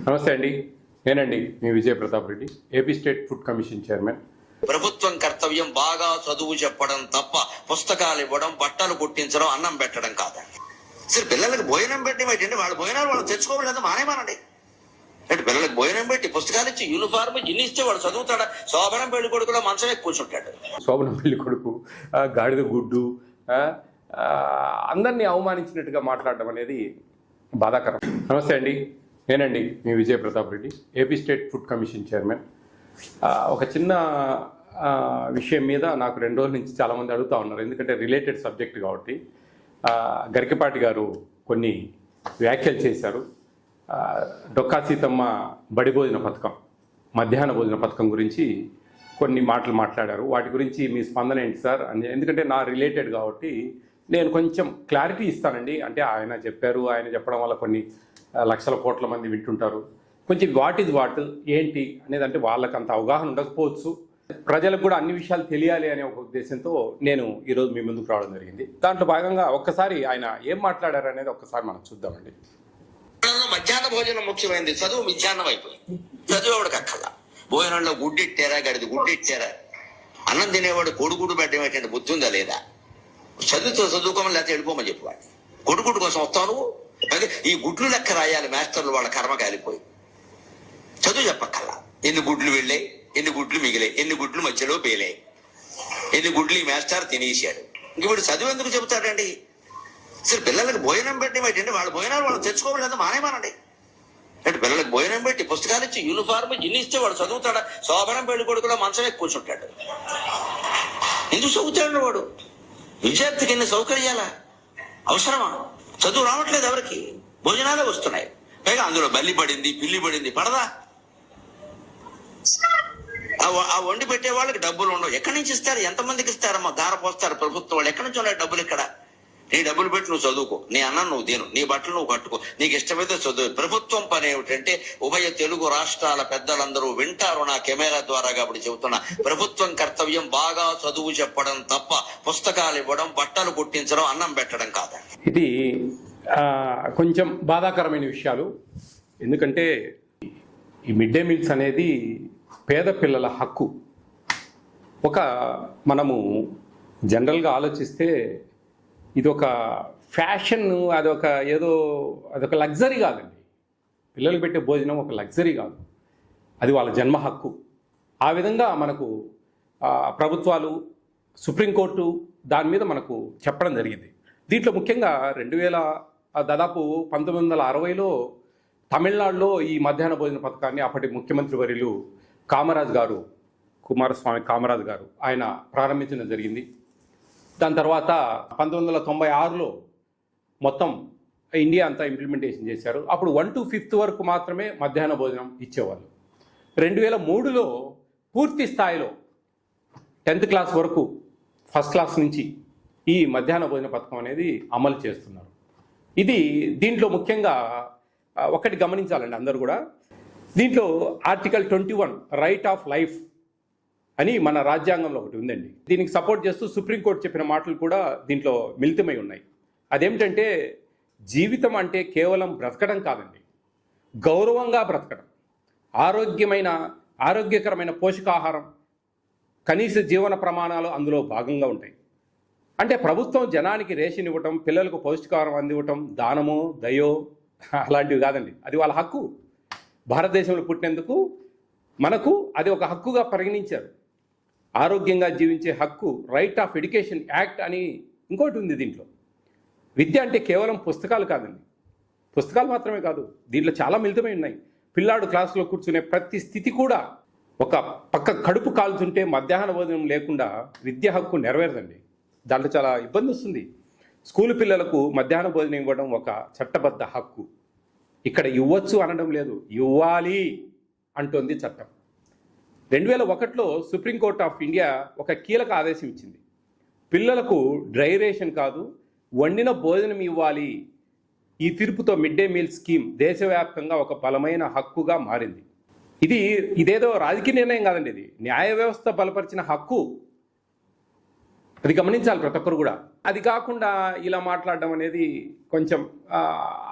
నమస్తే అండి. నేనండి మీ Vijaya Pratap Reddy, AP state food commission chairman. ప్రభుత్వం కర్తవ్యం బాగా చదువు చెప్పడం తప్ప పుస్తకాలు ఇవ్వడం, బట్టలు కుట్టించడం, అన్నం పెట్టడం కాదండి. సరే, పిల్లలకు భోజనం పెట్టడం ఏంటంటే వాళ్ళ భోజనాలు వాళ్ళు తెచ్చుకోవడం మానేమానండి. అంటే పిల్లలకు భోజనం పెట్టి పుస్తకాలు ఇచ్చి యూనిఫార్మ్ జిన్ని ఇస్తే వాడు చదువుతాడా? శోభనం పెళ్లి కొడుకులో మంచం ఎక్కువ కూర్చుంటాడు. శోభనం పెళ్లి కొడుకు, గాడిద గుడ్డు, అందరినీ అవమానించినట్టుగా మాట్లాడడం అనేది బాధాకరం. నమస్తే అండి. నేనండి మీ Vijaya Pratap Reddy, AP state food commission chairman. ఒక చిన్న విషయం మీద నాకు 2 రోజుల నుంచి చాలామంది అడుగుతూ ఉన్నారు, ఎందుకంటే రిలేటెడ్ సబ్జెక్ట్ కాబట్టి. గరికపాటి గారు కొన్ని వ్యాఖ్యలు చేశారు. డొక్కా సీతమ్మ బడి భోజన పథకం, మధ్యాహ్న భోజన పథకం గురించి కొన్ని మాటలు మాట్లాడారు. వాటి గురించి మీ స్పందన ఏంటి సార్ అని, ఎందుకంటే నా రిలేటెడ్ కాబట్టి నేను కొంచెం క్లారిటీ ఇస్తానండి. అంటే ఆయన చెప్పారు, ఆయన చెప్పడం వల్ల కొన్ని లక్షల కోట్ల మంది వింటుంటారు. కొంచెం వాట్ ఈజ్ వాట్ ఏంటి అనేది, అంటే వాళ్ళకి అంత అవగాహన ఉండకపోవచ్చు, ప్రజలకు కూడా అన్ని విషయాలు తెలియాలి అనే ఒక ఉద్దేశంతో నేను ఈరోజు మీ ముందుకు రావడం జరిగింది. దాంట్లో భాగంగా ఒక్కసారి ఆయన ఏం మాట్లాడారు అనేది ఒక్కసారి మనం చూద్దామండి. మధ్యాహ్న భోజనం ముఖ్యమైనది, చదువు మధ్యాహ్నం అయిపోయింది. చదువువాడికి అక్కల భోజనంలో గుడ్డిట్టారా, గడిది గుడ్డిట్టారా, అన్నం తినేవాడు కొడుకుడు పెట్టడం ఏంటంటే బుద్ధి ఉందా లేదా? చదువుకోమని లేకపోతే వెళ్ళిపోమని చెప్పేవాడు. కొడుకుడు కోసం వస్తాను, అదే ఈ గుడ్లు లెక్క రాయాలి మాస్టర్లు, వాళ్ళ కర్మ కాలిపోయి. చదువు చెప్పక్కల్లా, ఎన్ని గుడ్లు వెళ్ళాయి, ఎన్ని గుడ్లు మిగిలాయి, ఎన్ని గుడ్లు మధ్యలో పేలాయి, ఎన్ని గుడ్లు ఈ మాస్టర్ తినేసాడు. ఇంక వీడు చదువు ఎందుకు చెబుతాడండి? సరే, పిల్లలకు భోజనం పెట్టడం ఏంటంటే వాళ్ళ భోజనాలు వాళ్ళు తెచ్చుకోవడం మానేమానండి. అంటే పిల్లలకు భోజనం పెట్టి పుస్తకాలు ఇచ్చి యూనిఫార్మ్ జిన్ని ఇస్తే వాడు చదువుతాడా? శోభనం పెళ్లి కొడుకులో మంచం ఎక్కువ కూర్చుంటాడు. ఎందుకు చదువుతాడు వాడు? విద్యార్థికి ఎన్ని సౌకర్యాలా అవసరమా? చదువు రావట్లేదు ఎవరికి, భోజనాలే వస్తున్నాయి. పైగా అందులో బల్లి పడింది, పిల్లి పడింది, పడదా? ఆ వండి పెట్టే వాళ్ళకి డబ్బులు ఉండవు. ఎక్కడి నుంచి ఇస్తారు? ఎంతమందికి ఇస్తారమ్మా? దార పోస్తారు ప్రభుత్వం వాళ్ళు. ఎక్కడి నుంచి ఉన్నాయి డబ్బులు? ఇక్కడ నీ డబ్బులు పెట్టి నువ్వు చదువుకో, నీ అన్నం నువ్వు తిను, నీ బట్టలు నువ్వు కట్టుకో, నీకు ఇష్టమైతే చదువు. ప్రభుత్వం పని ఏమిటంటే, ఉభయ తెలుగు రాష్ట్రాల పెద్దలందరూ వింటారు నా కెమెరా ద్వారా కాబట్టి చెబుతున్నా, ప్రభుత్వం కర్తవ్యం బాగా చదువు చెప్పడం తప్ప పుస్తకాలు ఇవ్వడం, బట్టలు కుట్టించడం, అన్నం పెట్టడం కాదు. ఇది కొంచెం బాధాకరమైన విషయాలు. ఎందుకంటే ఈ మిడ్ డే మీల్స్ అనేది పేద పిల్లల హక్కు. మనము జనరల్గా ఆలోచిస్తే ఇదొక ఫ్యాషన్, అదొక లగ్జరీ కాదండి. పిల్లలు పెట్టే భోజనం ఒక లగ్జరీ కాదు, అది వాళ్ళ జన్మ హక్కు. ఆ విధంగా మనకు ప్రభుత్వాలు, సుప్రీంకోర్టు దాని మీద మనకు చెప్పడం జరిగింది. దీంట్లో ముఖ్యంగా దాదాపు 1960లో తమిళనాడులో ఈ మధ్యాహ్న భోజన పథకాన్ని అప్పటి ముఖ్యమంత్రి వర్యులు కుమారస్వామి కామరాజ్ గారు ఆయన ప్రారంభించడం జరిగింది. దాని తర్వాత 1996లో మొత్తం ఇండియా అంతా ఇంప్లిమెంటేషన్ చేశారు. అప్పుడు 1 to 5th వరకు మాత్రమే మధ్యాహ్న భోజనం ఇచ్చేవాళ్ళు. 2003లో పూర్తి స్థాయిలో 10th క్లాస్ వరకు, ఫస్ట్ క్లాస్ నుంచి ఈ మధ్యాహ్న భోజన పథకం అనేది అమలు చేస్తున్నారు. దీంట్లో ముఖ్యంగా ఒకటి గమనించాలండి అందరూ కూడా. దీంట్లో ఆర్టికల్ 21 రైట్ ఆఫ్ లైఫ్ అని మన రాజ్యాంగంలో ఒకటి ఉందండి. దీనికి సపోర్ట్ చేస్తూ సుప్రీంకోర్టు చెప్పిన మాటలు కూడా దీంట్లో మిళితమై ఉన్నాయి. అదేమిటంటే, జీవితం అంటే కేవలం బ్రతకడం కాదండి, గౌరవంగా బ్రతకడం, ఆరోగ్యకరమైన పోషకాహారం, కనీస జీవన ప్రమాణాలు అందులో భాగంగా ఉంటాయి. అంటే ప్రభుత్వం జనానికి రేషన్ ఇవ్వటం, పిల్లలకు పౌష్టికాహారం అందివ్వటం దానమో దయో అలాంటివి కాదండి, అది వాళ్ళ హక్కు. భారతదేశంలో పుట్టినందుకు మనకు అది ఒక హక్కుగా పరిగణించారు. ఆరోగ్యంగా జీవించే హక్కు, రైట్ ఆఫ్ ఎడ్యుకేషన్ యాక్ట్ అని ఇంకోటి ఉంది దీంట్లో. విద్య అంటే కేవలం పుస్తకాలు కాదండి, పుస్తకాలు మాత్రమే కాదు, దీంట్లో చాలా మిళితమై ఉన్నాయి. పిల్లాడు క్లాసులో కూర్చునే ప్రతి స్థితి కూడా, ఒక పక్క కడుపు కాల్చుంటే మధ్యాహ్న భోజనం లేకుండా విద్య హక్కు నెరవేరదండి. దాంట్లో చాలా ఇబ్బంది వస్తుంది. స్కూల్ పిల్లలకు మధ్యాహ్న భోజనం ఇవ్వడం ఒక చట్టబద్ధ హక్కు. ఇక్కడ ఇవ్వచ్చు అనడం లేదు, ఇవ్వాలి అంటోంది చట్టం. 2001లో సుప్రీంకోర్టు ఆఫ్ ఇండియా ఒక కీలక ఆదేశం ఇచ్చింది. పిల్లలకు డ్రై రేషన్ కాదు, వండిన భోజనం ఇవ్వాలి. ఈ తీర్పుతో మిడ్ డే మీల్ స్కీమ్ దేశవ్యాప్తంగా ఒక బలమైన హక్కుగా మారింది. ఇదేదో రాజకీయ నిర్ణయం కాదండి, ఇది న్యాయ వ్యవస్థ బలపరిచిన హక్కు. అది గమనించాలి ప్రతి ఒక్కరు కూడా. అది కాకుండా ఇలా మాట్లాడడం అనేది కొంచెం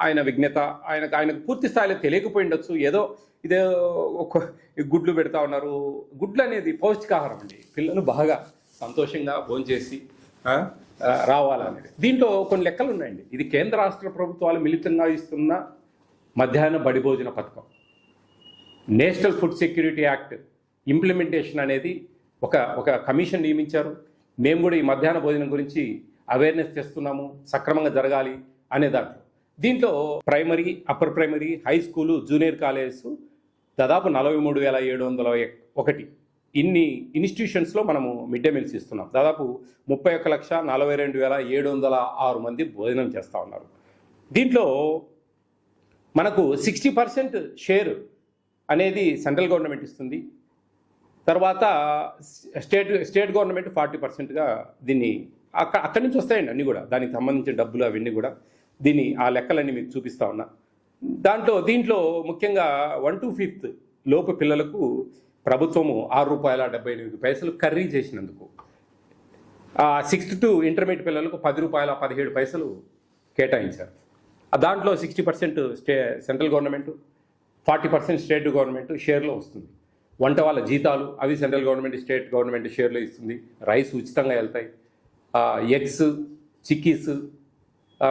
ఆయన విజ్ఞత, ఆయనకు పూర్తి స్థాయిలో తెలియకపోయి ఉండొచ్చు. ఏదో ఇదే ఒక గుడ్లు పెడతా ఉన్నారు. గుడ్లు అనేది పౌష్టికాహారం అండి. పిల్లలు బాగా సంతోషంగా భోంచేసి రావాలనేది. దీంట్లో కొన్ని లెక్కలు ఉన్నాయండి. ఇది కేంద్ర రాష్ట్ర ప్రభుత్వాలు మిళితంగా ఇస్తున్న మధ్యాహ్న బడి భోజన పథకం. National food security act implementation అనేది ఒక కమిషన్ నియమించారు. మేము కూడా ఈ మధ్యాహ్న భోజనం గురించి అవేర్నెస్ చేస్తున్నాము, సక్రమంగా జరగాలి అనే దీంట్లో primary, upper primary, high school, junior colleges దాదాపు 43,701 ఇన్ని ఇన్స్టిట్యూషన్స్లో మనము మిడ్ డే మీల్స్ ఇస్తున్నాం. దాదాపు 31,42,706 మంది భోజనం చేస్తూ ఉన్నారు. దీంట్లో మనకు 60% షేర్ అనేది సెంట్రల్ గవర్నమెంట్ ఇస్తుంది. తర్వాత స్టేట్ గవర్నమెంట్ 40%గా దీన్ని అక్కడి నుంచి వస్తాయండి అన్నీ కూడా. దానికి సంబంధించిన డబ్బులు అవన్నీ కూడా ఆ లెక్కలన్నీ మీకు చూపిస్తా ఉన్నా. దీంట్లో ముఖ్యంగా 1 to 5th లోపు పిల్లలకు ప్రభుత్వము ₹6.78 కర్రీ చేసినందుకు, 6th to ఇంటర్మీడియట్ పిల్లలకు ₹10.17 కేటాయించారు. దాంట్లో 60% సెంట్రల్ గవర్నమెంట్, 40% స్టేట్ గవర్నమెంట్ షేర్లో వస్తుంది. వంట వాళ్ళ జీతాలు అవి సెంట్రల్ గవర్నమెంట్, స్టేట్ గవర్నమెంట్ షేర్లో ఇస్తుంది. రైస్ ఉచితంగా వెళ్తాయి. ఎగ్స్, చిక్కీస్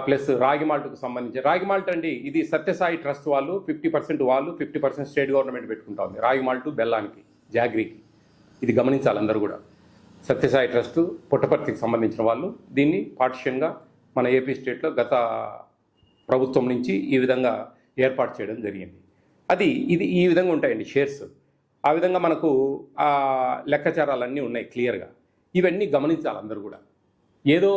ప్లస్ రాగి మాల్ట్కు సంబంధించి, రాగి మాల్ట్ అండి ఇది సత్యసాయి ట్రస్ట్ వాళ్ళు 50% వాళ్ళు, 50% స్టేట్ గవర్నమెంట్ పెట్టుకుంటా ఉంది. రాగి మాల్ట్ బెల్లానికి, జాగ్రీకి. ఇది గమనించాలి అందరూ కూడా. సత్యసాయి ట్రస్ట్ పుట్టపర్తికి సంబంధించిన వాళ్ళు దీన్ని పార్టిషన్గా మన ఏపీ స్టేట్లో గత ప్రభుత్వం నుంచి ఈ విధంగా ఏర్పాటు చేయడం జరిగింది. ఇది ఈ విధంగా ఉంటాయండి షేర్స్. ఆ విధంగా మనకు లెక్కాచారాలన్నీ ఉన్నాయి క్లియర్గా. ఇవన్నీ గమనించాలి అందరూ కూడా. ఏదో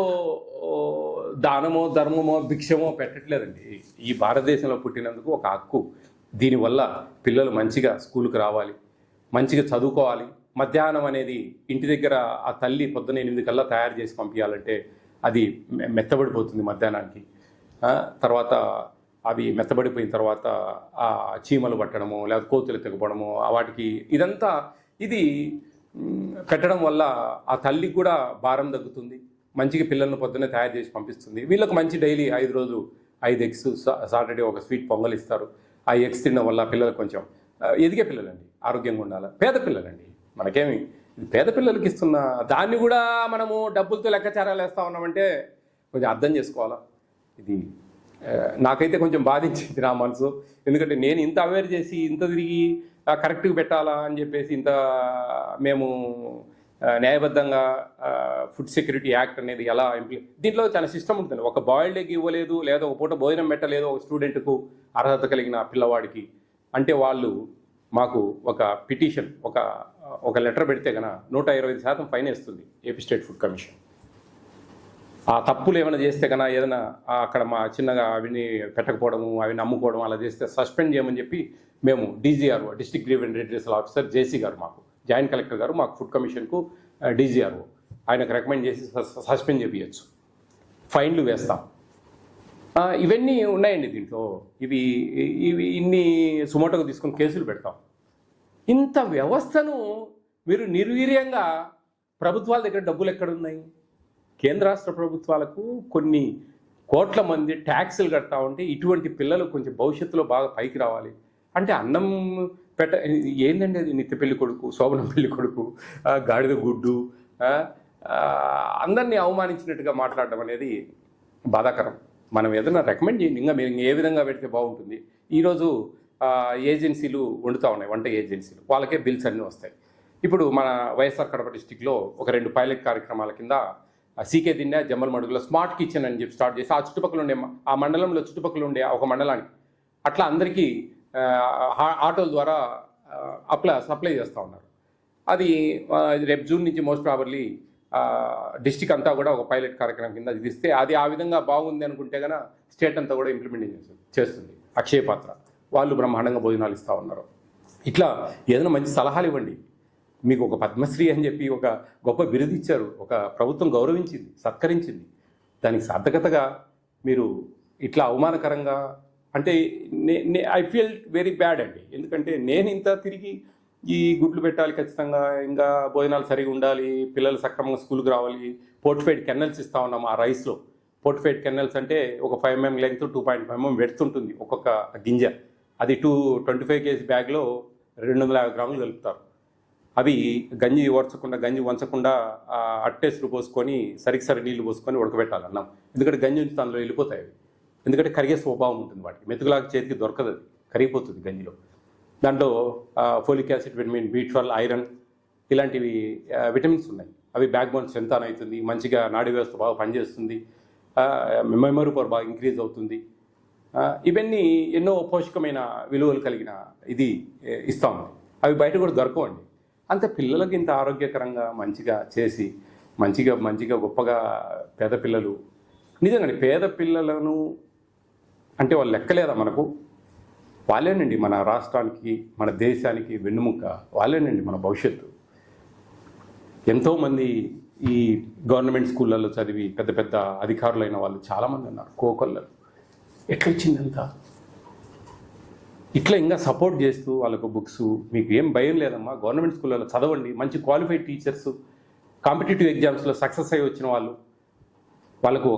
దానమో ధర్మమో భిక్షమో పెట్టట్లేదండి. ఈ భారతదేశంలో పుట్టినందుకు ఒక హక్కు. దీనివల్ల పిల్లలు మంచిగా స్కూల్కి రావాలి, మంచిగా చదువుకోవాలి. మధ్యాహ్నం అనేది ఇంటి దగ్గర ఆ తల్లి పొద్దున 8 కల్లా తయారు చేసి పంపించాలంటే అది మెత్తబడిపోతుంది మధ్యాహ్నానికి. తర్వాత అవి మెత్తబడిపోయిన తర్వాత ఆ చీమలు పట్టడము, లేదా కోతులు తెగపడము, వాటికి ఇదంతా ఇది పెట్టడం వల్ల ఆ తల్లికి కూడా భారం తగ్గుతుంది. మంచిగా పిల్లలను పొద్దున్నే తయారు చేసి పంపిస్తుంది. వీళ్ళకి మంచి డైలీ 5 రోజులు 5 ఎగ్స్, సాటర్డే ఒక స్వీట్ పొంగల్ ఇస్తారు. ఆ ఎగ్స్ తినడం వల్ల పిల్లలు కొంచెం ఎదిగే పిల్లలండి, ఆరోగ్యంగా ఉండాలి. పేద పిల్లలండి, మనకేమి పేద పిల్లలకి ఇస్తున్న దాన్ని కూడా మనము డబ్బులతో లెక్కాచారాలు వేస్తూ ఉన్నామంటే కొంచెం అర్థం చేసుకోవాలా. ఇది నాకైతే కొంచెం బాధించింది నా మనసు. ఎందుకంటే నేను ఇంత అవేర్ చేసి ఇంత తిరిగి కరెక్ట్గా పెట్టాలా అని చెప్పేసి ఇంత మేము న్యాయబద్ధంగా ఫుడ్ సెక్యూరిటీ యాక్ట్ అనేది ఎలా దీంట్లో చాలా సిస్టమ్ ఉంటుంది. ఒక బాయిల్డ్ ఎగ్ ఇవ్వలేదు, లేదా ఒక పూట భోజనం పెట్టలేదు ఒక స్టూడెంట్కు, అర్హత కలిగిన పిల్లవాడికి అంటే వాళ్ళు మాకు ఒక పిటిషన్, ఒక లెటర్ పెడితే కనుక 125% ఫైన్ వేస్తుంది ఏపీ స్టేట్ ఫుడ్ కమిషన్. ఆ తప్పులు ఏమైనా చేస్తే కన్నా ఏదైనా అక్కడ మా చిన్నగా అవిని పెట్టకపోవడము, అవి అమ్ముకోవడం అలా చేస్తే సస్పెండ్ చేయమని చెప్పి మేము డీజీఆర్ఓ, డిస్ట్రిక్ట్ గ్రీవెన్స్ రిడ్రెసల్ ఆఫీసర్ జేసీ గారు, మాకు జాయింట్ కలెక్టర్ గారు మాకు ఫుడ్ కమిషన్కు డీజీఆర్ఓ ఆయనకు రికమెండ్ చేసి సస్పెండ్ చేయించచ్చు, ఫైన్లు వేస్తాం. ఇవన్నీ ఉన్నాయండి దీంట్లో. ఇవి ఇన్ని సుమోటోగా తీసుకుని కేసులు పెడతాం. ఇంత వ్యవస్థను మీరు నిర్వీర్యంగా ప్రభుత్వాల దగ్గర డబ్బులు ఎక్కడున్నాయి? కేంద్ర రాష్ట్ర ప్రభుత్వాలకు కొన్ని కోట్ల మంది ట్యాక్సులు కడతా ఉంటే ఇటువంటి పిల్లలు కొంచెం భవిష్యత్తులో బాగా పైకి రావాలి అంటే అన్నం ఏందండి అది? నిత్య పెళ్లి కొడుకు, శోభనం పెళ్లి కొడుకు, గాడిద గుడ్డు, అందరినీ అవమానించినట్టుగా మాట్లాడడం అనేది బాధాకరం. మనం ఏదైనా రికమెండ్ చేయండి, ఇంకా మీరు ఏ విధంగా పెడితే బాగుంటుంది. ఈరోజు ఏజెన్సీలు వండుతూ ఉన్నాయి, వంట ఏజెన్సీలు, వాళ్ళకే బిల్స్ అన్నీ వస్తాయి. ఇప్పుడు మన వైఎస్ఆర్ కడప డిస్టిక్లో ఒక 2 పైలట్ కార్యక్రమాల కింద సీకే దిన్నె, జమ్మలమడుగులో స్మార్ట్ కిచెన్ అని చెప్పి స్టార్ట్ చేసి ఆ చుట్టుపక్కల ఉండే, ఆ మండలంలో చుట్టుపక్కల ఉండే ఒక మండలానికి అట్లా అందరికీ ఆటోల ద్వారా సప్లై చేస్తూ ఉన్నారు. అది రేపు జూన్ నుంచి మోస్ట్ ప్రాబర్లీ డిస్టిక్ అంతా కూడా ఒక పైలట్ కార్యక్రమం కింద ఇది ఇస్తే అది ఆ విధంగా బాగుంది అనుకుంటే కనుక స్టేట్ అంతా కూడా ఇంప్లిమెంట్ చేస్తుంది. అక్షయ పాత్ర వాళ్ళు బ్రహ్మాండంగా భోజనాలు ఇస్తూ ఉన్నారు. ఇట్లా ఏదైనా మంచి సలహాలు ఇవ్వండి. మీకు ఒక పద్మశ్రీ అని చెప్పి ఒక గొప్ప బిరుదు ఇచ్చారు, ఒక ప్రభుత్వం గౌరవించింది, సత్కరించింది. దానికి సార్థకతగా మీరు ఇట్లా అవమానకరంగా అంటే ఐ ఫీల్ వెరీ బ్యాడ్ అండి. ఎందుకంటే నేను ఇంత తిరిగి ఈ గుడ్లు పెట్టాలి ఖచ్చితంగా, ఇంకా భోజనాలు సరిగా ఉండాలి, పిల్లలు సక్రమంగా స్కూల్కి రావాలి. పోర్టిఫైడ్ కెన్నెల్స్ ఇస్తా ఉన్నాం ఆ రైస్లో. పోర్టిఫైడ్ కెన్నెల్స్ అంటే ఒక 5 mm లెంగ్త్ 2.5 mm వెడుతుంటుంది ఒక్కొక్క గింజ. అది 25 kg బ్యాగ్లో 250 గ్రాములు కలుపుతారు. అవి గంజి వంచకుండా అట్టేసులు పోసుకొని సరి నీళ్లు పోసుకొని ఉడకబెట్టాలి అన్నం. ఎందుకంటే గంజి ఉంచితే అందులో వెళ్ళిపోతాయి అవి. ఎందుకంటే కరిగే స్వభావం ఉంటుంది వాటికి. మెతుకులాగా చేతికి దొరకదు, అది కరిగిపోతుంది గంజిలో. దాంట్లో folic acid, vitamin B12, iron ఇలాంటివి విటమిన్స్ ఉన్నాయి. అవి బ్యాక్ బోన్ స్ట్రెంథ్ అవుతుంది, మంచిగా నాడీ వ్యవస్థ బాగా పనిచేస్తుంది, మెమరీ పవర్ బాగా ఇంక్రీజ్ అవుతుంది. ఇవన్నీ ఎన్నో పోషకమైన విలువలు కలిగిన ఇది ఇస్తాము. అవి బయట కూడా దొరకవండి. అంతే పిల్లలకి ఇంత ఆరోగ్యకరంగా మంచిగా చేసి మంచిగా గొప్పగా పేద పిల్లలు, నిజంగానే పేద పిల్లలను అంటే వాళ్ళు లెక్కలేదా మనకు? వాళ్ళేనండి మన రాష్ట్రానికి, మన దేశానికి వెన్నుముక్క. వాళ్ళేనండి మన భవిష్యత్తు. ఎంతోమంది ఈ గవర్నమెంట్ స్కూళ్ళల్లో చదివి పెద్ద పెద్ద అధికారులైన వాళ్ళు చాలామంది ఉన్నారు. కోకొల్లలు ఎట్లొచ్చిందంత? ఇట్లా ఇంకా సపోర్ట్ చేస్తూ వాళ్ళకు బుక్స్, మీకు ఏం భయం లేదమ్మా, గవర్నమెంట్ స్కూళ్ళలో చదవండి, మంచి క్వాలిఫైడ్ టీచర్స్, కాంపిటేటివ్ ఎగ్జామ్స్లో సక్సెస్ అయ్యి వచ్చిన వాళ్ళకు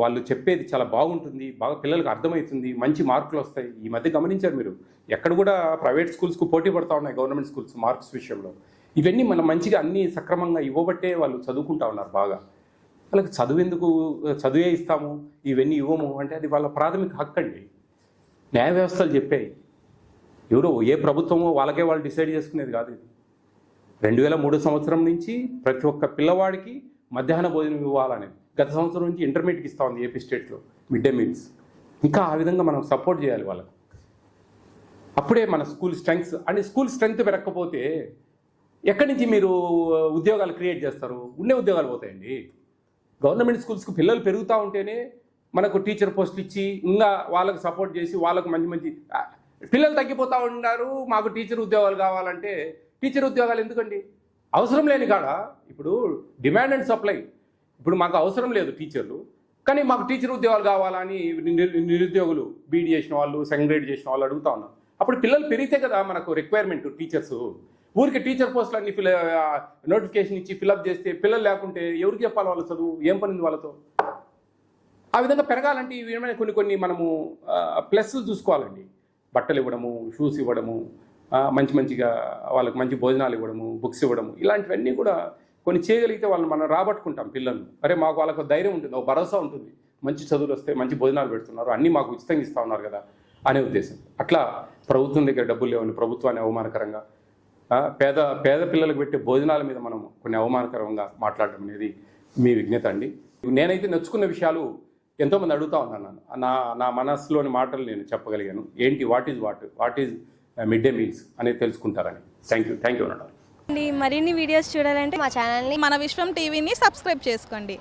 వాళ్ళు చెప్పేది చాలా బాగుంటుంది, బాగా పిల్లలకు అర్థమవుతుంది, మంచి మార్కులు వస్తాయి. ఈ మధ్య గమనించారు మీరు, ఎక్కడ కూడా ప్రైవేట్ స్కూల్స్కు పోటీ పడతా ఉన్నాయి గవర్నమెంట్ స్కూల్స్ మార్క్స్ విషయంలో. ఇవన్నీ మనం మంచిగా అన్నీ సక్రమంగా ఇవ్వబట్టే వాళ్ళు చదువుకుంటా ఉన్నారు బాగా. వాళ్ళకి చదువే ఇస్తాము, ఇవన్నీ ఇవ్వము అంటే అది వాళ్ళ ప్రాథమిక హక్కు అండి. న్యాయ వ్యవస్థలు చెప్పాయి. ఎవరో ఏ ప్రభుత్వమో వాళ్ళకే వాళ్ళు డిసైడ్ చేసుకునేది కాదు ఇది. 2003 సంవత్సరం నుంచి ప్రతి ఒక్క పిల్లవాడికి మధ్యాహ్న భోజనం ఇవ్వాలనేది. గత సంవత్సరం నుంచి ఇంటర్మీడియట్కి ఇస్తా ఉంది ఏపీ స్టేట్లో మిడ్ డే మీల్స్. ఇంకా ఆ విధంగా మనం సపోర్ట్ చేయాలి వాళ్ళకు. అప్పుడే మన స్కూల్ స్ట్రెంగ్త్ పెరగకపోతే ఎక్కడి నుంచి మీరు ఉద్యోగాలు క్రియేట్ చేస్తారు? ఉండే ఉద్యోగాలు పోతాయండి. గవర్నమెంట్ స్కూల్స్కి పిల్లలు పెరుగుతూ ఉంటేనే మనకు టీచర్ పోస్టులు ఇచ్చి ఇంకా వాళ్ళకు సపోర్ట్ చేసి వాళ్ళకు మంచి పిల్లలు తగ్గిపోతూ ఉన్నారు. మాకు టీచర్ ఉద్యోగాలు కావాలంటే టీచర్ ఉద్యోగాలు ఎందుకండి? అవసరం లేని కాడ ఇప్పుడు డిమాండ్ అండ్ సప్లై. ఇప్పుడు మాకు అవసరం లేదు టీచర్లు, కానీ మాకు టీచర్ ఉద్యోగాలు కావాలని నిరుద్యోగులు బీడీ చేసిన వాళ్ళు, సెకండ్ గ్రేడ్ చేసిన వాళ్ళు అడుగుతా ఉన్నారు. అప్పుడు పిల్లలు పెరిగితే కదా మనకు రిక్వైర్మెంట్ టీచర్స్. ఊరికి టీచర్ పోస్టులు అన్ని నోటిఫికేషన్ ఇచ్చి ఫిలప్ చేస్తే పిల్లలు లేకుంటే ఎవరికి చెప్పాలి వాళ్ళ చదువు? ఏం పనింది వాళ్ళతో? ఆ విధంగా పెరగాలంటే ఇవి కొన్ని మనము ప్లస్లు చూసుకోవాలండి. బట్టలు ఇవ్వడము, షూస్ ఇవ్వడము, మంచిగా వాళ్ళకి మంచి భోజనాలు ఇవ్వడము, బుక్స్ ఇవ్వడము, ఇలాంటివన్నీ కూడా కొన్ని చేయగలిగితే వాళ్ళని మనం రాబట్టుకుంటాం పిల్లల్ని. అరే మాకు వాళ్ళకు ధైర్యం ఉంటుంది, ఒక భరోసా ఉంటుంది, మంచి చదువులు వస్తే మంచి భోజనాలు పెడుతున్నారు, అన్నీ మాకు ఉచితంగా ఇస్తూ ఉన్నారు కదా అనే ఉద్దేశం. అట్లా ప్రభుత్వం దగ్గర డబ్బులు లేవని ప్రభుత్వాన్ని అవమానకరంగా, పేద పిల్లలకు పెట్టే భోజనాల మీద మనం కొన్ని అవమానకరంగా మాట్లాడడం అనేది మీ విజ్ఞత అండి. నేనైతే నచ్చుకున్న విషయాలు ఎంతోమంది అడుగుతూ ఉన్నాను. నా మనస్సులోని మాటలు నేను చెప్పగలిగాను. ఏంటి what is mid day meals అనేది తెలుసుకుంటారని. థ్యాంక్ యూ అన్నారు. మరిన్ని వీడియోస్ చూడాలంటే మా ఛానల్ని మన విశ్వం టీవీని సబ్స్క్రైబ్ చేసుకోండి.